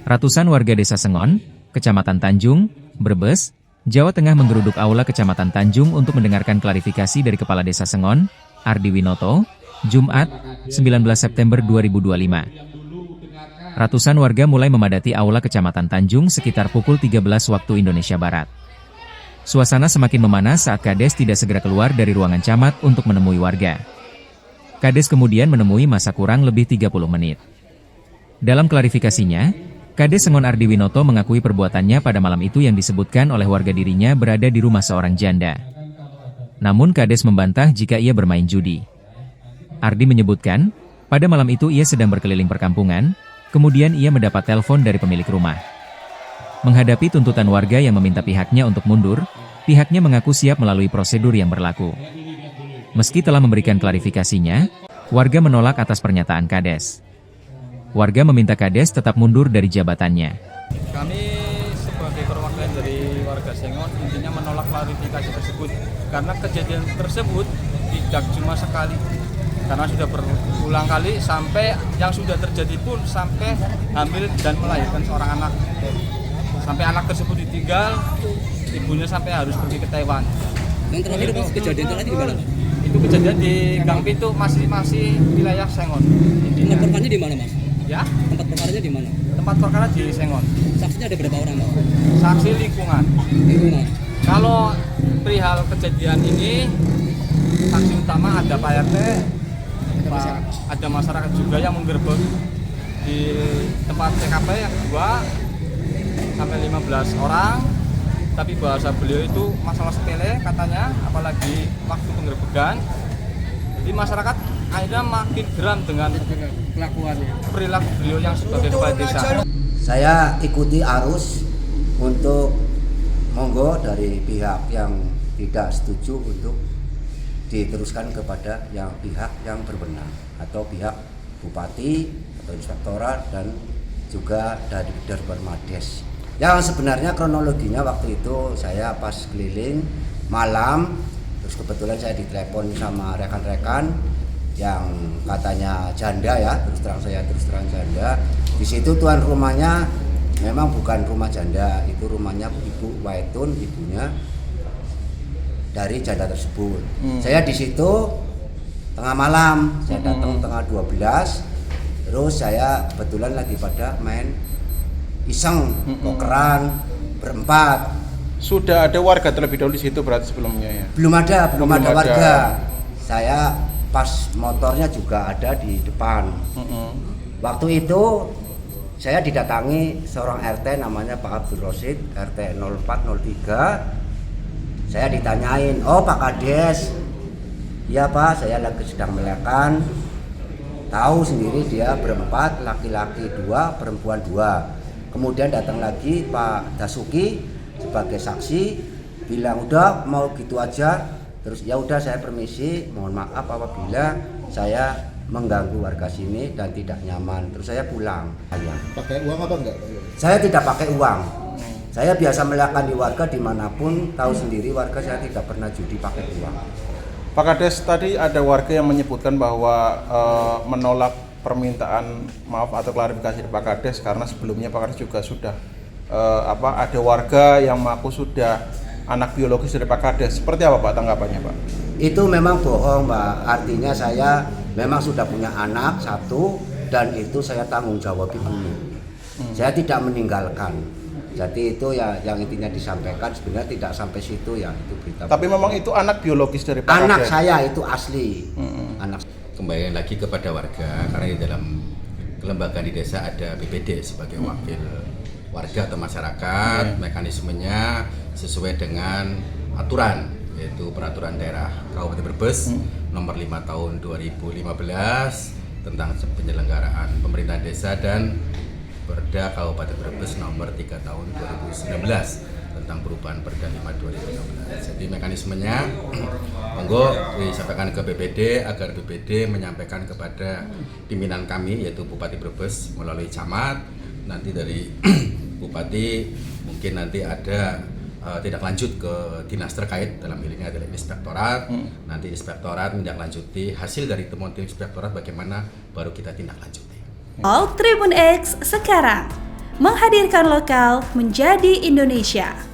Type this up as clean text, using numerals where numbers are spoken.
Ratusan warga Desa Sengon, Kecamatan Tanjung, Brebes, Jawa Tengah menggeruduk aula Kecamatan Tanjung untuk mendengarkan klarifikasi dari Kepala Desa Sengon, Ardi Winoto, Jumat, 19 September 2025. Ratusan warga mulai memadati aula Kecamatan Tanjung sekitar pukul 13 waktu Indonesia Barat. Suasana semakin memanas saat Kades tidak segera keluar dari ruangan camat untuk menemui warga. Kades kemudian menemui masa kurang lebih 30 menit. Dalam klarifikasinya, Kades Sengon Ardi Winoto mengakui perbuatannya pada malam itu yang disebutkan oleh warga dirinya berada di rumah seorang janda. Namun Kades membantah jika ia bermain judi. Ardi menyebutkan, pada malam itu ia sedang berkeliling perkampungan, kemudian ia mendapat telepon dari pemilik rumah. Menghadapi tuntutan warga yang meminta pihaknya untuk mundur, pihaknya mengaku siap melalui prosedur yang berlaku. Meski telah memberikan klarifikasinya, warga menolak atas pernyataan Kades. Warga meminta Kades tetap mundur dari jabatannya. Kami sebagai perwakilan dari warga Sengon intinya menolak klarifikasi tersebut karena kejadian tersebut tidak cuma sekali, karena sudah berulang kali sampai yang sudah terjadi pun sampai hamil dan melahirkan seorang anak. Sampai anak tersebut ditinggal, ibunya sampai harus pergi ke Taiwan. Yang terakhir pas kejadian terakhir di mana? Itu kejadian di Gang Pintu, masih wilayah Sengon. Tempat perkaranya di mana, Mas? Ya, tempat perkaranya di mana? Tempat perkara di Sengon. Saksinya ada berapa orang, Mas? Saksi lingkungan. Lingkungan. Kalau perihal kejadian ini, saksi utama ada Pak RT, ada masyarakat juga yang menggerebek di tempat TKP yang 2 sampai 15 orang. Tapi bahasa beliau itu masalah sepele katanya, apalagi waktu penggerebekan. Jadi masyarakat akhirnya makin geram dengan perilaku beliau yang sebagai kepala desa. Saya ikuti arus untuk monggo dari pihak yang tidak setuju untuk diteruskan kepada yang pihak yang berwenang atau pihak bupati atau inspektorat dan juga dari Permades. Yang sebenarnya kronologinya waktu itu saya pas keliling malam, terus kebetulan saya ditelepon sama rekan-rekan yang katanya janda ya, terus terang janda. Di situ tuan rumahnya memang bukan rumah janda, itu rumahnya Ibu Waitun, ibunya dari janda tersebut. Saya di situ tengah malam, saya datang tengah 12, terus saya kebetulan lagi pada main iseng, pokeran berempat. Sudah ada warga terlebih dahulu di situ berarti sebelumnya ya? Belum ada warga. Saya pas motornya juga ada di depan. Waktu itu saya didatangi seorang RT namanya Pak Abdul Rosid, RT 0403. Saya ditanyain, "Oh Pak Kades." "Iya Pak, saya lagi sedang melekan." Tahu sendiri dia berempat, laki-laki 2, perempuan 2. Kemudian datang lagi Pak Dasuki sebagai saksi, bilang udah mau gitu aja. Terus ya udah saya permisi, mohon maaf apabila saya mengganggu warga sini dan tidak nyaman. Terus saya pulang. Pakai uang apa enggak? Saya tidak pakai uang. Saya biasa melakani warga dimanapun, tahu sendiri warga saya tidak pernah judi pakai uang. Pak Kades, tadi ada warga yang menyebutkan bahwa menolak permintaan maaf atau klarifikasi dari Pak Kades karena sebelumnya Pak Kades juga sudah ada warga yang mengaku sudah anak biologis dari Pak Kades. Seperti apa Pak tanggapannya Pak? Itu memang bohong Pak, artinya saya memang sudah punya anak 1 dan itu saya tanggung jawab penuh. Saya tidak meninggalkan. Jadi itu ya yang intinya disampaikan, sebenarnya tidak sampai situ ya itu berita. Tapi memang itu anak biologis dari Pak anak Kades? Saya itu asli. Anak. Kembali lagi kepada warga, karena di dalam kelembagaan di desa ada BPD sebagai wakil warga atau masyarakat. Mekanismenya sesuai dengan aturan, yaitu peraturan daerah Kabupaten Brebes nomor 5 tahun 2015 tentang penyelenggaraan pemerintahan desa dan Perda Kabupaten Brebes nomor 3 tahun 2019 tentang perubahan Perda 5 2016. Jadi mekanismenya monggo disampaikan ke BPD agar BPD menyampaikan kepada pimpinan kami yaitu Bupati Brebes melalui camat. Nanti dari Bupati mungkin nanti ada tindak lanjut ke dinas terkait, dalam hal ini adalah inspektorat. Nanti inspektorat menindaklanjuti hasil dari temuan tim inspektorat bagaimana baru kita tindak lanjuti. All Tribun X sekarang menghadirkan lokal menjadi Indonesia.